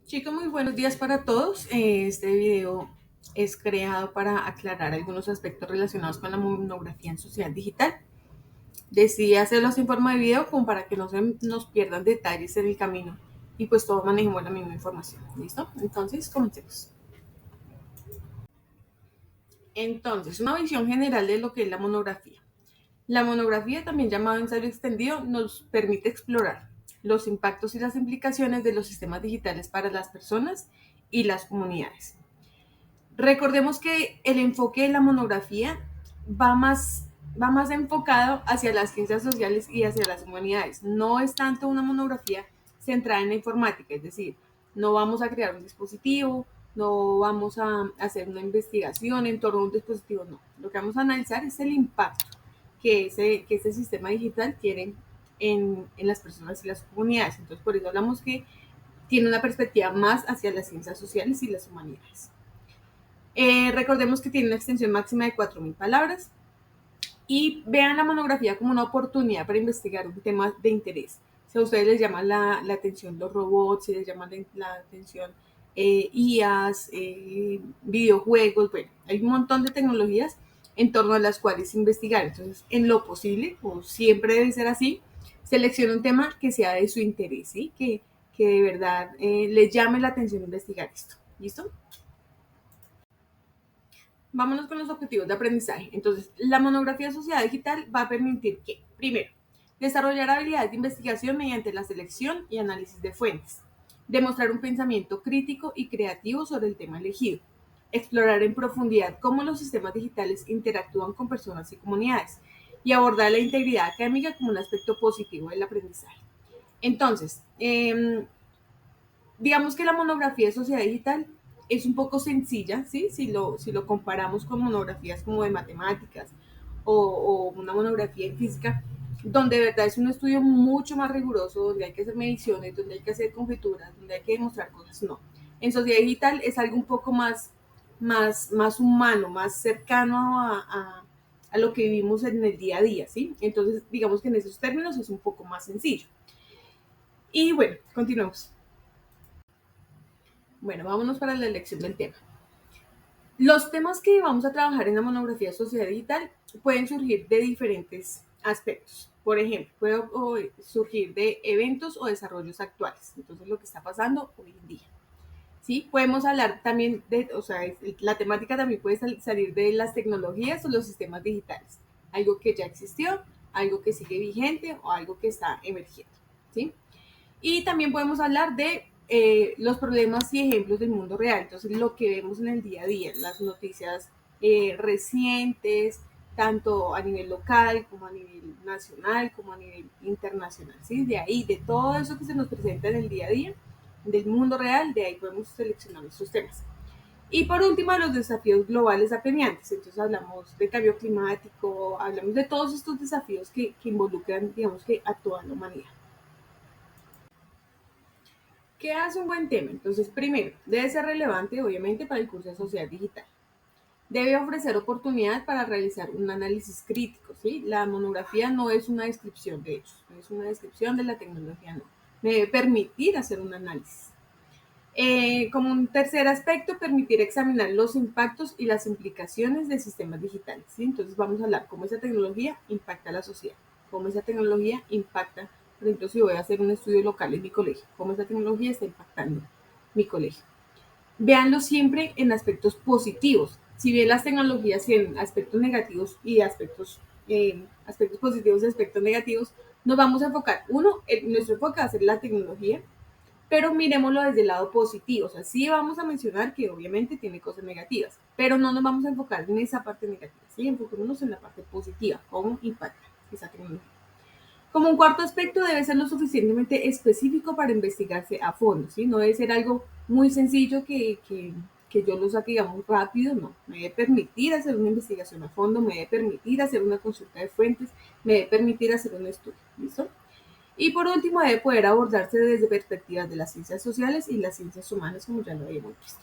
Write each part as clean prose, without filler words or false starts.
Chicos, muy buenos días para todos. Este video es creado para aclarar algunos aspectos relacionados con la monografía en sociedad digital. Decidí hacerlo en forma de video como para que no se nos pierdan detalles en el camino y pues todos manejemos la misma información. ¿Listo? Entonces, comencemos. Entonces, una visión general de lo que es la monografía. La monografía, también llamado ensayo extendido, nos permite explorar los impactos y las implicaciones de los sistemas digitales para las personas y las comunidades. Recordemos que el enfoque de la monografía va más enfocado hacia las ciencias sociales y hacia las humanidades. No es tanto una monografía centrada en la informática, es decir, no vamos a crear un dispositivo, no vamos a hacer una investigación en torno a un dispositivo, no. Lo que vamos a analizar es el impacto que ese sistema digital tiene en las personas y las comunidades. Entonces, por eso hablamos que tiene una perspectiva más hacia las ciencias sociales y las humanidades. Recordemos que tiene una extensión máxima de 4.000 palabras y vean la monografía como una oportunidad para investigar un tema de interés. Si a ustedes les llaman la atención los robots, si les llaman la atención IAs, videojuegos, bueno, hay un montón de tecnologías en torno a las cuales investigar. Entonces, en lo posible, o siempre debe ser así, seleccione un tema que sea de su interés, ¿sí? Que de verdad les llame la atención investigar esto. ¿Listo? Vámonos con los objetivos de aprendizaje. Entonces, la monografía de sociedad digital va a permitir que, primero, desarrollar habilidades de investigación mediante la selección y análisis de fuentes, demostrar un pensamiento crítico y creativo sobre el tema elegido, explorar en profundidad cómo los sistemas digitales interactúan con personas y comunidades y abordar la integridad académica como un aspecto positivo del aprendizaje. Entonces, digamos que la monografía de sociedad digital es un poco sencilla, ¿sí? Si lo comparamos con monografías como de matemáticas o una monografía en física, donde de verdad es un estudio mucho más riguroso, donde hay que hacer mediciones, donde hay que hacer conjeturas, donde hay que demostrar cosas, no. En sociedad digital es algo un poco más humano, más cercano a lo que vivimos en el día a día, ¿sí? Entonces, digamos que en esos términos es un poco más sencillo. Y bueno, continuamos. Bueno, vámonos para la elección del tema. Los temas que vamos a trabajar en la monografía Sociedad Digital pueden surgir de diferentes aspectos. Por ejemplo, puede surgir de eventos o desarrollos actuales. Entonces, lo que está pasando hoy en día. ¿Sí? Podemos hablar también de, o sea, la temática también puede salir de las tecnologías o los sistemas digitales. Algo que ya existió, algo que sigue vigente o algo que está emergiendo. ¿Sí? Y también podemos hablar de los problemas y ejemplos del mundo real. Entonces, lo que vemos en el día a día, las noticias recientes, tanto a nivel local como a nivel nacional, como a nivel internacional. ¿Sí? De ahí, de todo eso que se nos presenta en el día a día, del mundo real, de ahí podemos seleccionar estos temas. Y por último, los desafíos globales apremiantes. Entonces hablamos de cambio climático, hablamos de todos estos desafíos que involucran, digamos que a toda la humanidad. ¿Qué hace un buen tema? Entonces, primero, debe ser relevante, obviamente, para el curso de sociedad digital. Debe ofrecer oportunidad para realizar un análisis crítico, ¿sí? La monografía no es una descripción de hechos, no es una descripción de la tecnología, no. Me debe permitir hacer un análisis. Como un tercer aspecto, permitir examinar los impactos y las implicaciones de sistemas digitales, ¿sí? Entonces, vamos a hablar cómo esa tecnología impacta a la sociedad, cómo esa tecnología impacta, por ejemplo, si voy a hacer un estudio local en mi colegio, cómo esa tecnología está impactando mi colegio. Véanlo siempre en aspectos positivos. Si bien las tecnologías tienen aspectos negativos y aspectos positivos y aspectos negativos, nos vamos a enfocar, nuestro enfoque va a ser la tecnología, pero miremoslo desde el lado positivo. O sea, sí vamos a mencionar que obviamente tiene cosas negativas, pero no nos vamos a enfocar en esa parte negativa, ¿sí? Enfoquémonos en la parte positiva, cómo impacta esa tecnología. Como un cuarto aspecto, debe ser lo suficientemente específico para investigarse a fondo, ¿sí? No debe ser algo muy sencillo que yo lo saque, digamos, rápido, no. Me debe permitir hacer una investigación a fondo, me debe permitir hacer una consulta de fuentes, me debe permitir hacer un estudio, ¿listo? Y por último, debe poder abordarse desde perspectivas de las ciencias sociales y las ciencias humanas, como ya lo habíamos visto.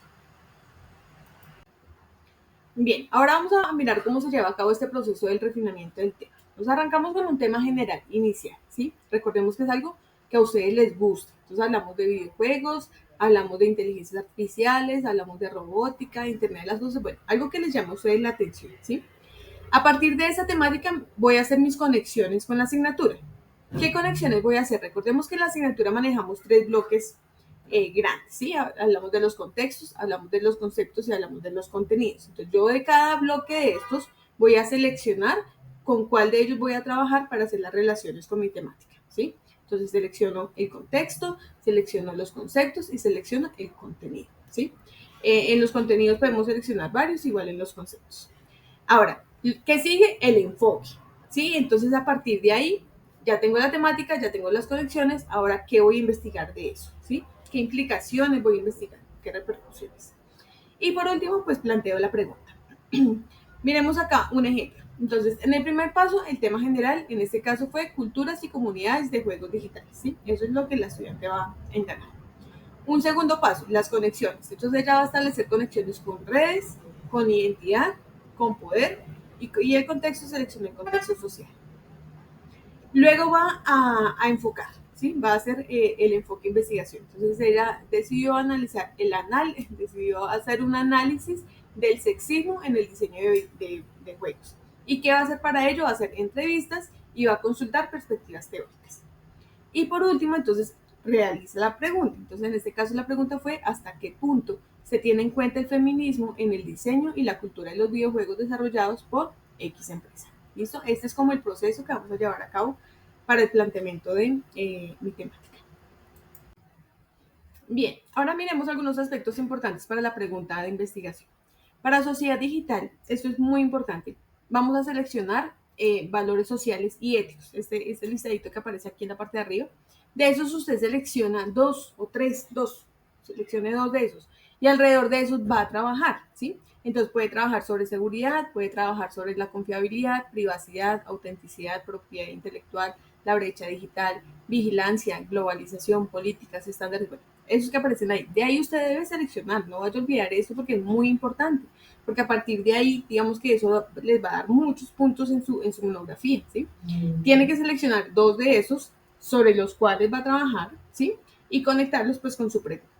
Bien, ahora vamos a mirar cómo se lleva a cabo este proceso del refinamiento del tema. Nos arrancamos con un tema general, inicial, ¿sí? Recordemos que es algo que a ustedes les gusta, Entonces hablamos de videojuegos, hablamos de inteligencias artificiales, hablamos de robótica, Internet de las cosas, bueno, algo que les llama a ustedes la atención, ¿sí? A partir de esa temática voy a hacer mis conexiones con la asignatura. ¿Qué conexiones voy a hacer? Recordemos que en la asignatura manejamos 3 bloques grandes, ¿sí? Hablamos de los contextos, hablamos de los conceptos y hablamos de los contenidos. Entonces yo de cada bloque de estos voy a seleccionar con cuál de ellos voy a trabajar para hacer las relaciones con mi temática, ¿sí? Entonces selecciono el contexto, selecciono los conceptos y selecciono el contenido, ¿sí? En los contenidos podemos seleccionar varios, igual en los conceptos. Ahora, ¿qué sigue? El enfoque, ¿sí? Entonces, a partir de ahí, ya tengo la temática, ya tengo las conexiones, ahora, ¿qué voy a investigar de eso? ¿Sí? ¿Qué implicaciones voy a investigar? ¿Qué repercusiones? Y por último, pues planteo la pregunta. Miremos acá un ejemplo. Entonces, en el primer paso, el tema general, en este caso fue culturas y comunidades de juegos digitales, ¿sí? Eso es lo que la estudiante va a indagar. Un segundo paso, las conexiones. Entonces ella va a establecer conexiones con redes, con identidad, con poder y el contexto selecciona el contexto social. Luego va a enfocar, ¿sí? Va a hacer el enfoque investigación. Entonces ella decidió decidió hacer un análisis del sexismo en el diseño de juegos. ¿Y qué va a hacer para ello? Va a hacer entrevistas y va a consultar perspectivas teóricas. Y por último, entonces, realiza la pregunta. Entonces, en este caso, la pregunta fue, ¿hasta qué punto se tiene en cuenta el feminismo en el diseño y la cultura de los videojuegos desarrollados por X empresa? ¿Listo? Este es como el proceso que vamos a llevar a cabo para el planteamiento de mi temática. Bien, ahora miremos algunos aspectos importantes para la pregunta de investigación. Para sociedad digital, esto es muy importante. Vamos a seleccionar valores sociales y éticos. Este listadito que aparece aquí en la parte de arriba. De esos usted selecciona 2 o 3, 2. Seleccione 2 de esos. Y alrededor de esos va a trabajar, ¿sí? Entonces puede trabajar sobre seguridad, puede trabajar sobre la confiabilidad, privacidad, autenticidad, propiedad intelectual, la brecha digital, vigilancia, globalización, políticas, estándares, bueno, esos que aparecen ahí. De ahí usted debe seleccionar, no vaya a olvidar eso porque es muy importante, porque a partir de ahí, digamos que eso les va a dar muchos puntos en su monografía, ¿sí? Tiene que seleccionar 2 de esos sobre los cuales va a trabajar, ¿sí? Y conectarlos pues con su pregunta.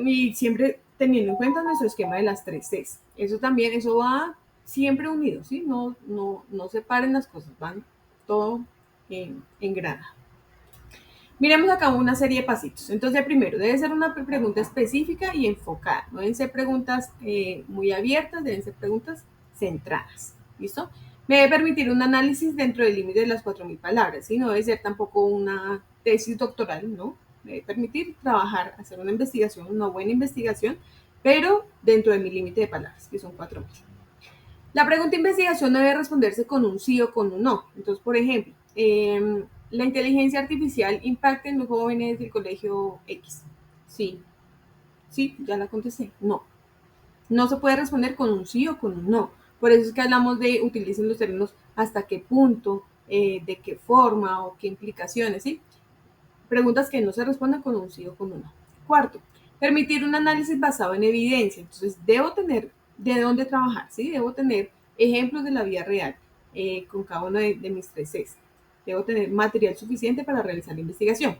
Y siempre teniendo en cuenta nuestro esquema de las 3 Cs. Eso va siempre unido, ¿sí? No separen las cosas, van todo en grana. Miremos acá una serie de pasitos. Entonces, primero, debe ser una pregunta específica y enfocada. No deben ser preguntas muy abiertas, deben ser preguntas centradas. ¿Listo? Me debe permitir un análisis dentro del límite de las 4.000 palabras, ¿sí? No debe ser tampoco una tesis doctoral, ¿no? Me debe permitir trabajar, hacer una investigación, una buena investigación, pero dentro de mi límite de palabras, que son 4.000. La pregunta de investigación debe responderse con un sí o con un no. Entonces, por ejemplo, ¿la inteligencia artificial impacta en los jóvenes del colegio X? Sí. Sí, ya la contesté. No. No se puede responder con un sí o con un no. Por eso es que hablamos de utilicen los términos hasta qué punto, de qué forma o qué implicaciones, ¿sí? Preguntas que no se respondan con un sí o con un no. Cuarto, permitir un análisis basado en evidencia. Entonces, debo tener de dónde trabajar, ¿sí? Debo tener ejemplos de la vida real con cada uno de mis 3 Cs. Debo tener material suficiente para realizar la investigación.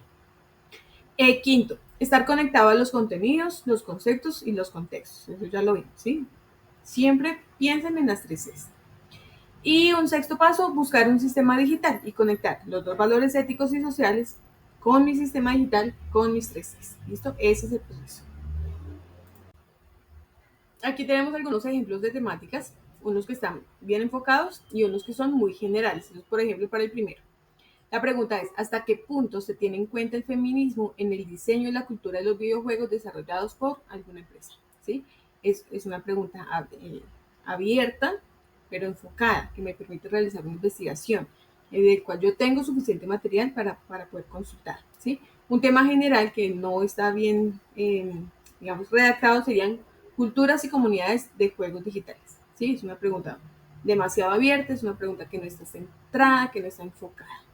Quinto, estar conectado a los contenidos, los conceptos y los contextos. Eso ya lo vimos, ¿sí? Siempre piensen en las 3 Cs. Y un sexto paso, buscar un sistema digital y conectar los 2 valores éticos y sociales con mi sistema digital, con mis 3Cs. ¿Listo? Ese es el proceso. Aquí tenemos algunos ejemplos de temáticas, unos que están bien enfocados y unos que son muy generales. Entonces, por ejemplo, para el primero, la pregunta es, ¿hasta qué punto se tiene en cuenta el feminismo en el diseño y la cultura de los videojuegos desarrollados por alguna empresa? ¿Sí? Es una pregunta abierta, pero enfocada, que me permite realizar una investigación, del cual yo tengo suficiente material para poder consultar. ¿Sí? Un tema general que no está bien, digamos, redactado serían culturas y comunidades de juegos digitales. ¿Sí? Es una pregunta demasiado abierta, es una pregunta que no está centrada, que no está enfocada.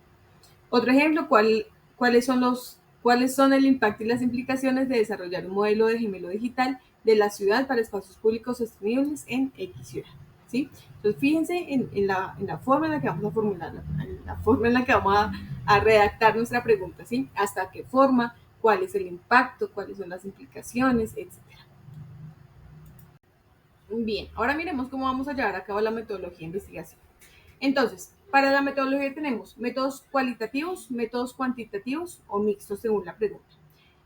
Otro ejemplo, ¿cuáles son el impacto y las implicaciones de desarrollar un modelo de gemelo digital de la ciudad para espacios públicos sostenibles en X ciudad? ¿sí? Entonces, fíjense en la forma en la que vamos a formularla, en la forma en la que vamos a redactar nuestra pregunta, ¿sí? Hasta qué forma, cuál es el impacto, cuáles son las implicaciones, etcétera. Bien, ahora miremos cómo vamos a llevar a cabo la metodología de investigación. Entonces, para la metodología tenemos métodos cualitativos, métodos cuantitativos o mixtos según la pregunta.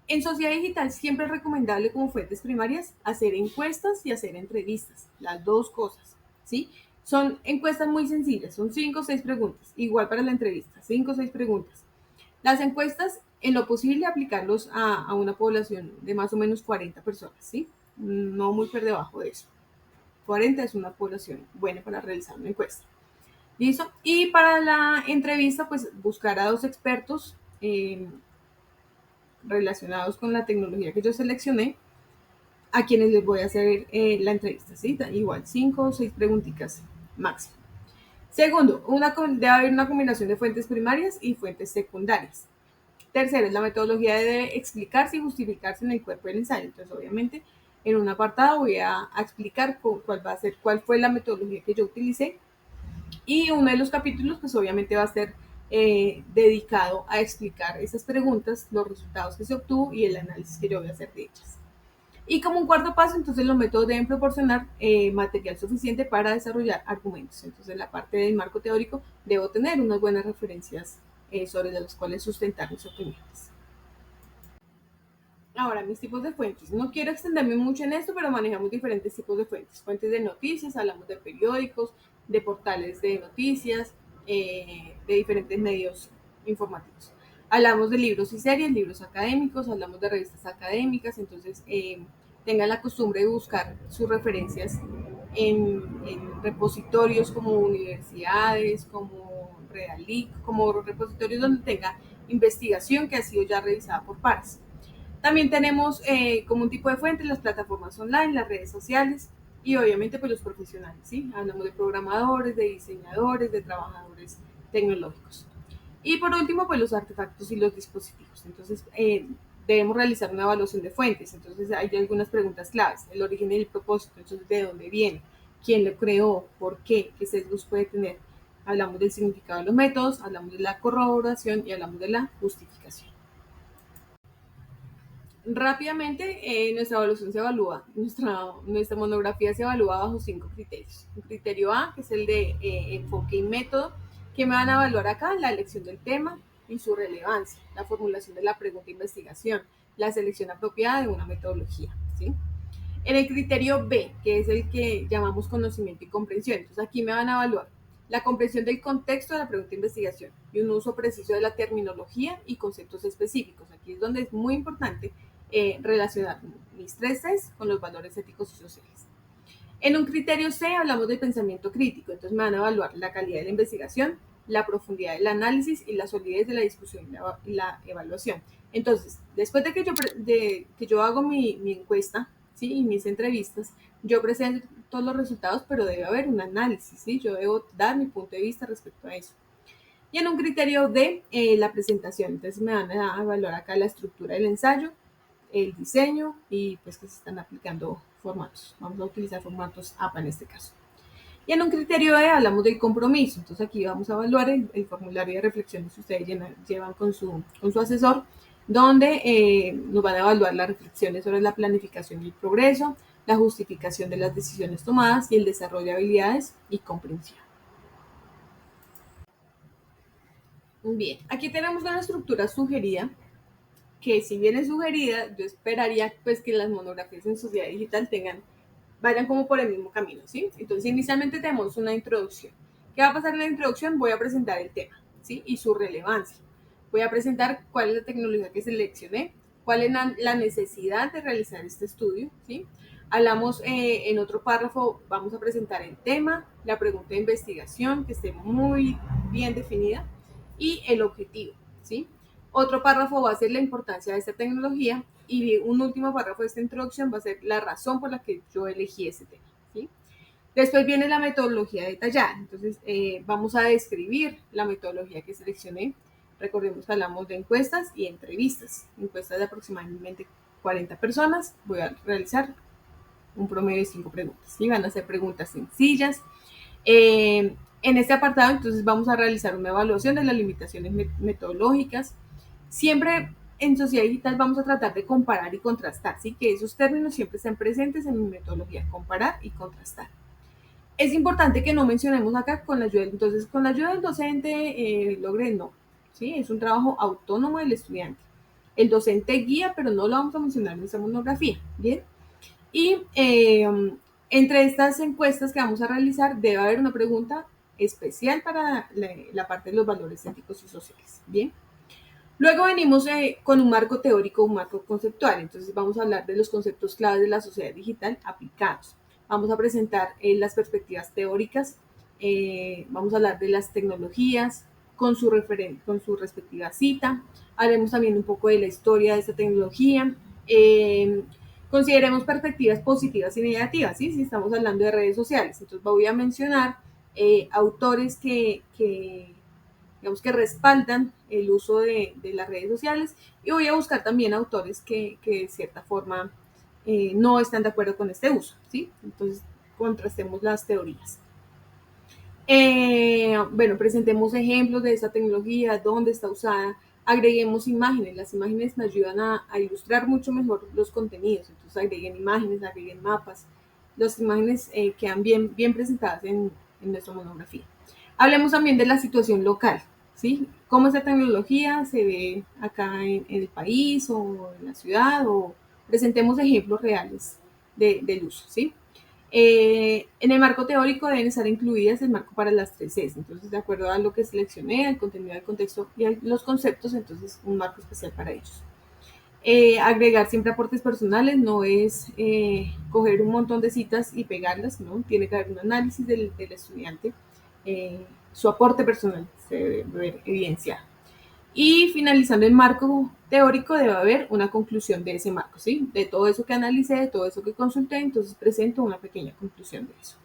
En sociedad digital siempre es recomendable como fuentes primarias hacer encuestas y hacer entrevistas, las dos cosas, ¿sí? Son encuestas muy sencillas, son 5 o 6 preguntas, igual para la entrevista, 5 o 6 preguntas. Las encuestas, en lo posible, aplicarlos a una población de más o menos 40 personas, ¿sí? No muy por debajo de eso. 40 es una población buena para realizar una encuesta. ¿Listo? Y para la entrevista, pues buscar a 2 expertos relacionados con la tecnología que yo seleccioné, a quienes les voy a hacer la entrevista, ¿sí? Igual, 5 o 6 preguntitas máximo. Segundo, debe haber una combinación de fuentes primarias y fuentes secundarias. Tercero, la metodología debe explicarse y justificarse en el cuerpo del ensayo. Entonces, obviamente, en un apartado voy a explicar cuál fue la metodología que yo utilicé. Y uno de los capítulos, pues obviamente va a ser dedicado a explicar esas preguntas, los resultados que se obtuvo y el análisis que yo voy a hacer de ellas. Y como un cuarto paso, entonces los métodos deben proporcionar material suficiente para desarrollar argumentos. Entonces, la parte del marco teórico debo tener unas buenas referencias sobre las cuales sustentar mis opiniones. Ahora, mis tipos de fuentes. No quiero extenderme mucho en esto, pero manejamos diferentes tipos de fuentes. Fuentes de noticias, hablamos de periódicos, de portales de noticias, de diferentes medios informativos. Hablamos de libros y series, libros académicos, hablamos de revistas académicas, entonces tengan la costumbre de buscar sus referencias en repositorios como universidades, como Redalic, como repositorios donde tenga investigación que ha sido ya revisada por pares. También tenemos como un tipo de fuente las plataformas online, las redes sociales y obviamente pues los profesionales, ¿sí? Hablamos de programadores, de diseñadores, de trabajadores tecnológicos. Y por último pues los artefactos y los dispositivos. Entonces debemos realizar una evaluación de fuentes. Entonces hay algunas preguntas claves, el origen y el propósito, entonces de dónde viene, quién lo creó, por qué sesgos puede tener. Hablamos del significado de los métodos, hablamos de la corroboración y hablamos de la justificación. Rápidamente, nuestra evaluación se evalúa, nuestra monografía se evalúa bajo 5 criterios. Un criterio A, que es el de enfoque y método, que me van a evaluar acá la elección del tema y su relevancia, la formulación de la pregunta de investigación, la selección apropiada de una metodología, ¿sí? En el criterio B, que es el que llamamos conocimiento y comprensión, entonces aquí me van a evaluar la comprensión del contexto de la pregunta de investigación y un uso preciso de la terminología y conceptos específicos. Aquí es donde es muy importante relacionar mis 3 Cs con los valores éticos y sociales. En un criterio C hablamos del pensamiento crítico, entonces me van a evaluar la calidad de la investigación, la profundidad del análisis y la solidez de la discusión y la evaluación. Entonces, después de que yo hago mi encuesta, ¿sí? Y mis entrevistas, yo presento todos los resultados, pero debe haber un análisis, ¿sí? Yo debo dar mi punto de vista respecto a eso. Y en un criterio de la presentación, entonces me van a evaluar acá la estructura del ensayo, el diseño y pues que se están aplicando formatos. Vamos a utilizar formatos APA en este caso. Y en un criterio E hablamos del compromiso. Entonces aquí vamos a evaluar el formulario de reflexiones que ustedes llevan con su asesor, donde nos van a evaluar las reflexiones sobre la planificación y el progreso, la justificación de las decisiones tomadas y el desarrollo de habilidades y comprensión. Bien, aquí tenemos una estructura sugerida que si bien es sugerida, yo esperaría pues que las monografías en sociedad digital vayan como por el mismo camino, ¿sí? Entonces inicialmente tenemos una introducción. ¿Qué va a pasar en la introducción? Voy a presentar el tema, ¿sí? Y su relevancia. Voy a presentar cuál es la tecnología que seleccioné, cuál es la necesidad de realizar este estudio, ¿sí? Hablamos en otro párrafo, vamos a presentar el tema, la pregunta de investigación, que esté muy bien definida, y el objetivo, ¿sí? Otro párrafo va a ser la importancia de esta tecnología y un último párrafo de esta introducción va a ser la razón por la que yo elegí ese tema, ¿sí? Después viene la metodología detallada, entonces vamos a describir la metodología que seleccioné. Recordemos que hablamos de encuestas y entrevistas, encuestas de aproximadamente 40 personas, voy a realizar un promedio de 5 preguntas, ¿sí? Van a ser preguntas sencillas. En este apartado, entonces, vamos a realizar una evaluación de las limitaciones metodológicas. Siempre en sociedad digital vamos a tratar de comparar y contrastar, ¿sí? Que esos términos siempre estén presentes en mi metodología, comparar y contrastar. Es importante que no mencionemos acá con la ayuda, entonces con la ayuda del docente logre no, ¿sí? Es un trabajo autónomo del estudiante. El docente guía, pero no lo vamos a mencionar en esta monografía, ¿bien? Y entre estas encuestas que vamos a realizar debe haber una pregunta especial para la parte de los valores éticos y sociales, ¿bien? Luego venimos con un marco teórico, un marco conceptual. Entonces vamos a hablar de los conceptos claves de la sociedad digital aplicados. Vamos a presentar las perspectivas teóricas, vamos a hablar de las tecnologías con su respectiva cita. Haremos también un poco de la historia de esta tecnología. Consideremos perspectivas positivas y negativas, ¿sí? Si estamos hablando de redes sociales. Entonces voy a mencionar autores que digamos que respaldan el uso de las redes sociales y voy a buscar también autores que de cierta forma no están de acuerdo con este uso, ¿sí? Entonces contrastemos las teorías. Bueno, presentemos ejemplos de esta tecnología, dónde está usada, agreguemos imágenes, las imágenes me ayudan a ilustrar mucho mejor los contenidos, entonces agreguen imágenes, agreguen mapas, las imágenes quedan bien presentadas en nuestra monografía. Hablemos también de la situación local, ¿sí? Cómo esa tecnología se ve acá en el país o en la ciudad, o presentemos ejemplos reales del uso, ¿sí? En el marco teórico deben estar incluidas el marco para las 3 Cs. Entonces, de acuerdo a lo que seleccioné, al contenido, al contexto y a los conceptos, entonces un marco especial para ellos. Agregar siempre aportes personales no es coger un montón de citas y pegarlas, ¿no? Tiene que haber un análisis del estudiante, su aporte personal se debe ver evidenciado. Y finalizando el marco teórico debe haber una conclusión de ese marco, ¿sí? De todo eso que analicé, de todo eso que consulté, entonces presento una pequeña conclusión de eso.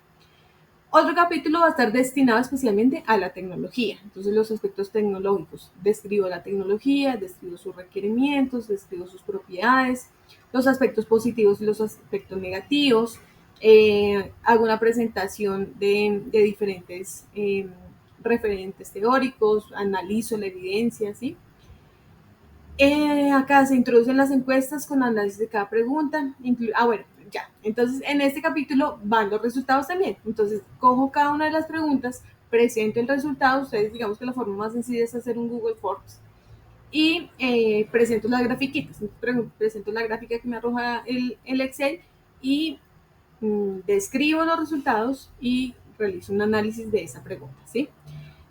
Otro capítulo va a estar destinado especialmente a la tecnología, entonces los aspectos tecnológicos. Describo la tecnología, describo sus requerimientos, describo sus propiedades, los aspectos positivos y los aspectos negativos. Hago una presentación de diferentes referentes teóricos, analizo la evidencia, ¿sí? Acá se introducen las encuestas con análisis de cada pregunta. Bueno, ya. Entonces, en este capítulo van los resultados también. Entonces, cojo cada una de las preguntas, presento el resultado. Ustedes, digamos que la forma más sencilla es hacer un Google Forms. Y presento las grafiquitas. Presento la gráfica que me arroja el Excel y describo los resultados y realizo un análisis de esa pregunta, ¿sí?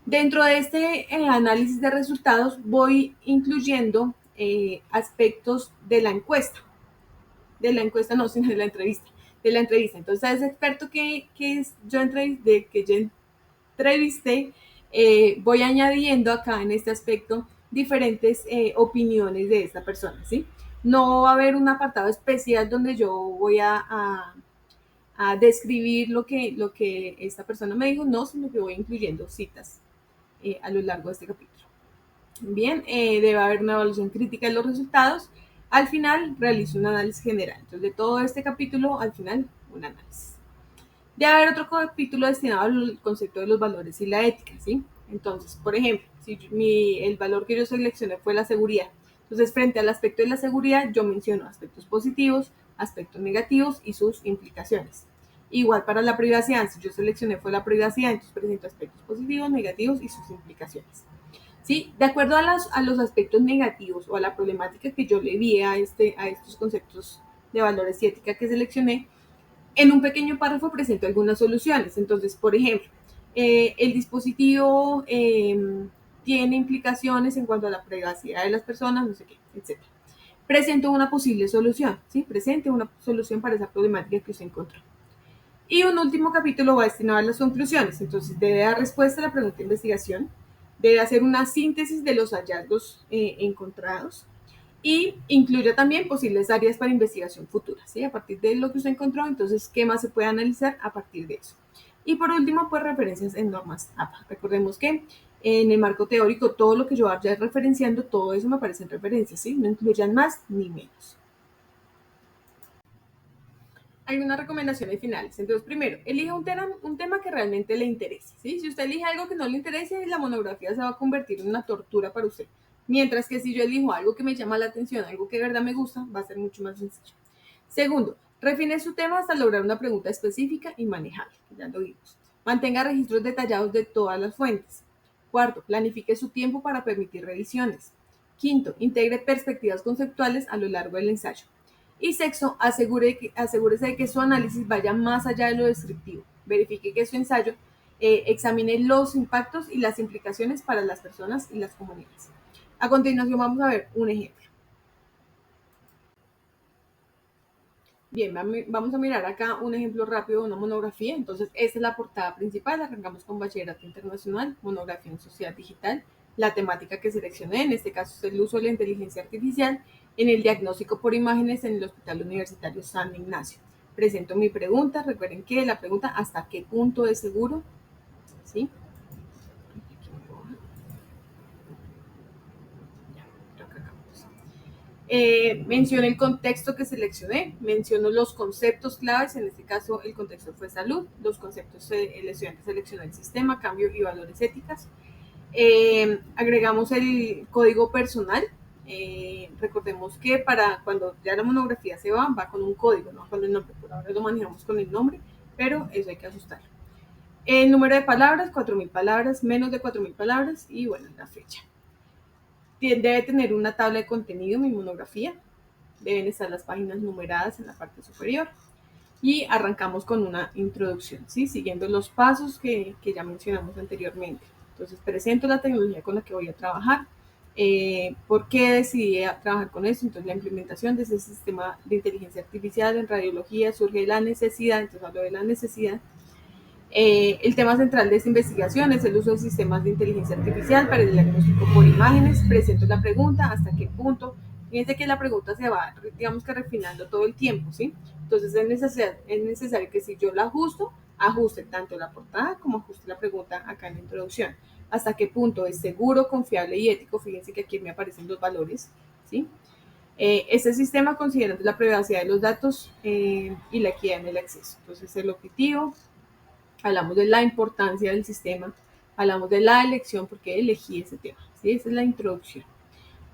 Dentro de este análisis de resultados voy incluyendo aspectos de la encuesta no, sino de la entrevista. Entonces, a ese experto que yo entrevisté, voy añadiendo acá en este aspecto diferentes opiniones de esta persona, ¿sí? No va a haber un apartado especial donde yo voy a describir lo que esta persona me dijo, no, sino que voy incluyendo citas a lo largo de este capítulo. Bien, debe haber una evaluación crítica de los resultados. Al final realizo un análisis general. Entonces, de todo este capítulo, al final, un análisis. Debe haber otro capítulo destinado al concepto de los valores y la ética, ¿sí? Entonces, por ejemplo, si el valor que yo seleccioné fue la seguridad, entonces frente al aspecto de la seguridad, yo menciono aspectos positivos, aspectos negativos y sus implicaciones. Igual para la privacidad, si yo seleccioné fue la privacidad, entonces presento aspectos positivos, negativos y sus implicaciones. ¿Sí? De acuerdo a los aspectos negativos o a la problemática que yo le vi a estos conceptos de valores y ética que seleccioné, en un pequeño párrafo presento algunas soluciones. Entonces, por ejemplo, el dispositivo tiene implicaciones en cuanto a la privacidad de las personas, no sé qué, etc. Presento una posible solución, ¿sí? Presente una solución para esa problemática que usted encontró. Y un último capítulo va destinado a las conclusiones. Entonces, debe dar respuesta a la pregunta de investigación, debe hacer una síntesis de los hallazgos encontrados y incluye también posibles áreas para investigación futura, ¿sí? A partir de lo que usted encontró, entonces, ¿qué más se puede analizar a partir de eso? Y por último, pues referencias en normas APA. Recordemos que en el marco teórico, todo lo que yo vaya referenciando, todo eso me aparece en referencias, ¿sí? No incluyan más ni menos. algunas recomendaciones finales. Entonces, primero, elija un tema que realmente le interese, ¿sí? Si usted elige algo que no le interese, la monografía se va a convertir en una tortura para usted. Mientras que si yo elijo algo que me llama la atención, algo que de verdad me gusta, va a ser mucho más sencillo. Segundo, refine su tema hasta lograr una pregunta específica y manejable, ya lo vimos. Mantenga registros detallados de todas las fuentes. Cuarto, planifique su tiempo para permitir revisiones. Quinto, integre perspectivas conceptuales a lo largo del ensayo. Y sexto, asegúrese de que su análisis vaya más allá de lo descriptivo. Verifique que su ensayo examine los impactos y las implicaciones para las personas y las comunidades. A continuación vamos a ver un ejemplo. Bien, vamos a mirar acá un ejemplo rápido de una monografía. Entonces, esta es la portada principal. Arrancamos con Bachillerato Internacional, monografía en Sociedad Digital. La temática que seleccioné, en este caso, es el uso de la inteligencia artificial en el diagnóstico por imágenes en el Hospital Universitario San Ignacio. Presento mi pregunta. Recuerden que la pregunta, ¿hasta qué punto es seguro? ¿Sí? Menciono el contexto que seleccioné, menciono los conceptos claves, en este caso el contexto fue salud, los conceptos el estudiante seleccionó el sistema, cambio y valores éticas. Agregamos el código personal, recordemos que para cuando ya la monografía se va con un código, no con el nombre, por ahora lo manejamos con el nombre, pero eso hay que ajustarlo. El número de palabras, 4.000 palabras, menos de 4.000 palabras y bueno, la fecha. Debe tener una tabla de contenido, mi monografía. Deben estar las páginas numeradas en la parte superior. Y arrancamos con una introducción, ¿sí? Siguiendo los pasos que ya mencionamos anteriormente. Entonces, presento la tecnología con la que voy a trabajar. ¿Por qué decidí trabajar con esto? Entonces, la implementación de ese sistema de inteligencia artificial en radiología surge de la necesidad, entonces hablo de la necesidad. El tema central de esta investigación es el uso de sistemas de inteligencia artificial para el diagnóstico por imágenes. Presento la pregunta, hasta qué punto. Fíjense que la pregunta se va, digamos que refinando todo el tiempo, ¿sí? Entonces es necesario que si yo la ajuste tanto la portada como ajuste la pregunta acá en la introducción. Hasta qué punto es seguro, confiable y ético. Fíjense que aquí me aparecen los valores, ¿sí? Este sistema considera la privacidad de los datos y la equidad en el acceso. Entonces el objetivo, hablamos de la importancia del sistema, hablamos de la elección, porque elegí ese tema, ¿sí? Esa es la introducción.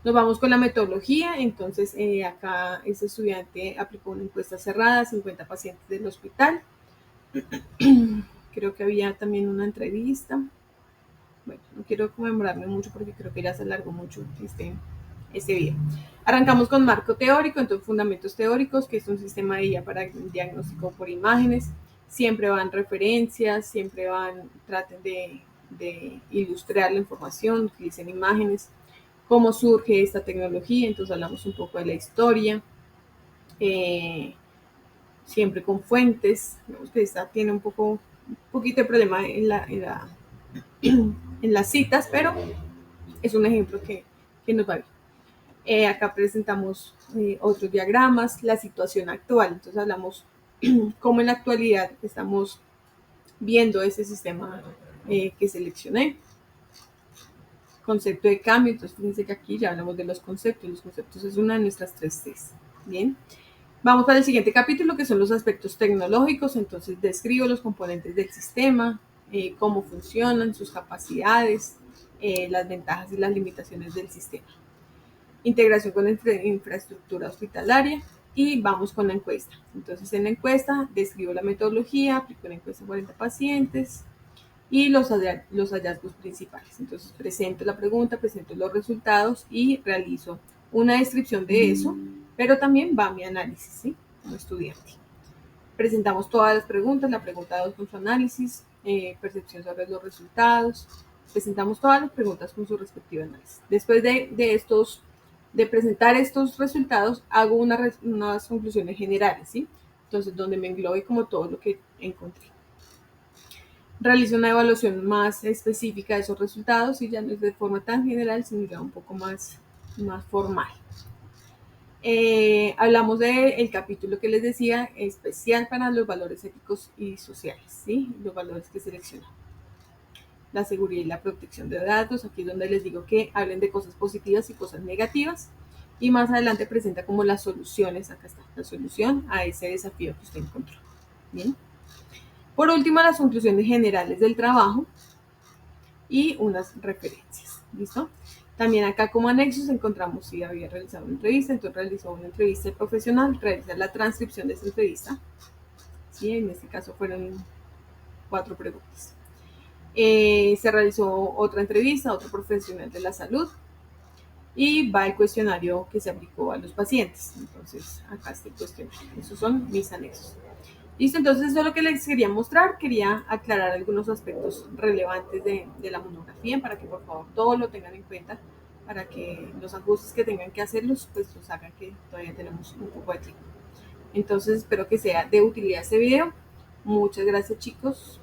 Nos vamos con la metodología, entonces acá este estudiante aplicó una encuesta cerrada, 50 pacientes del hospital. Creo que había también una entrevista. Bueno, no quiero conmemorarme mucho porque creo que ya se alargó mucho este video. Arrancamos con marco teórico, entonces fundamentos teóricos, que es un sistema de guía para el diagnóstico por imágenes. Siempre van referencias, siempre traten de ilustrar la información, utilicen imágenes, cómo surge esta tecnología, entonces hablamos un poco de la historia, siempre con fuentes. Vemos que esta tiene un poquito de problema en las citas, pero es un ejemplo que nos va bien. Acá presentamos otros diagramas, la situación actual. Entonces hablamos cómo en la actualidad estamos viendo ese sistema que seleccioné. Concepto de cambio. Entonces fíjense que aquí ya hablamos de los conceptos. Los conceptos es una de nuestras 3 T's. Bien. Vamos para el siguiente capítulo, que son los aspectos tecnológicos. Entonces describo los componentes del sistema, cómo funcionan, sus capacidades, las ventajas y las limitaciones del sistema. Integración con infraestructura hospitalaria y vamos con la encuesta. Entonces en la encuesta describo la metodología, aplico la encuesta a 40 pacientes y los hallazgos principales. Entonces presento la pregunta, presento los resultados y realizo una descripción de eso, pero también va mi análisis, ¿sí? Como estudiante. Presentamos todas las preguntas, la pregunta 2 con su análisis, percepción sobre los resultados. Presentamos todas las preguntas con su respectivo análisis. Después de presentar estos resultados, hago unas conclusiones generales, ¿sí? Entonces, donde me englobe como todo lo que encontré. Realizo una evaluación más específica de esos resultados y ya no es de forma tan general, sino ya un poco más formal. Hablamos del capítulo que les decía, especial para los valores éticos y sociales, ¿sí? Los valores que selecciono. La seguridad y la protección de datos, aquí es donde les digo que hablen de cosas positivas y cosas negativas. y más adelante presenta como las soluciones, acá está, la solución a ese desafío que usted encontró. Bien. Por último, las conclusiones generales del trabajo y unas referencias. ¿Listo? También acá como anexos encontramos si había realizado una entrevista, entonces realizó una entrevista profesional, realizar la transcripción de esa entrevista. ¿Sí? En este caso fueron 4 preguntas. Se realizó otra entrevista a otro profesional de la salud y va el cuestionario que se aplicó a los pacientes. Entonces, acá está el cuestionario. Esos son mis anexos. Listo, entonces eso es lo que les quería mostrar. Quería aclarar algunos aspectos relevantes de la monografía para que por favor todo lo tengan en cuenta, para que los ajustes que tengan que hacerlos, pues los hagan, que todavía tenemos un poco de tiempo. Entonces espero que sea de utilidad este video. Muchas gracias, chicos.